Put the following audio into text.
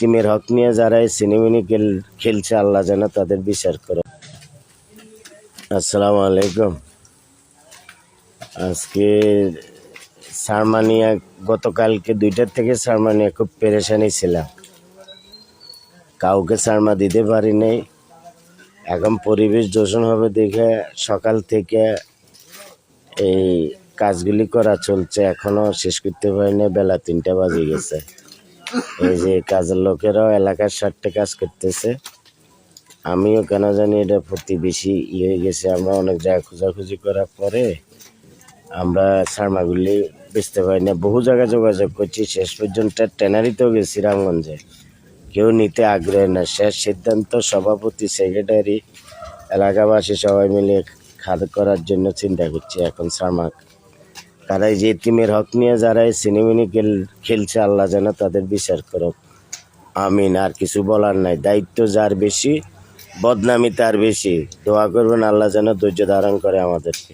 এতিমের হক নিয়ে যারা এই সিনেমিনি খেলছে, আল্লাহ যেন তাদের বিচার করো। আসসালামু আলাইকুম। আজকে সারমানিয়া গতকালকে 2টার থেকে সারমানিয়া খুব পেরেশানি ছিলাম, কাউকে সারমা দিতে পারি নাই। এখন পরিবেশ দূষণ হবে দেখে সকাল থেকে এই কাজগুলি করা চলছে, এখনো শেষ করতে পারি না, বেলা 3টা বাজে গেছে। এই যে কাজের লোকেরাও এলাকার স্বার্থে কাজ করতেছে, আমিও কেন জানি এটা প্রতিবেশী হয়ে গেছে। আমরা অনেক জায়গায় খোঁজাখুঁজি করার পরে আমরা সারমাগুলি বেচতে পারি না, বহু জায়গায় যোগাযোগ করছি, শেষ পর্যন্ত ট্যানারিতেও গেছি রামগঞ্জে, কেউ নিতে আগ্রহী না। শেষ সিদ্ধান্ত সভাপতি, সেক্রেটারি, এলাকাবাসী সবাই মিলে খাদ করার জন্য চিন্তা করছি এখন সারমা। তারা এই যে এতিমের হক নিয়ে যারা এই সিনেমিনি খেলছে, আল্লাহ যেন তাদের বিচার করো, আমিন। আর কিছু বলার নাই। দায়িত্ব যার বেশি, বদনামি তার বেশি। দোয়া করবেন আল্লাহ যেন ধৈর্য ধারণ করে আমাদেরকে।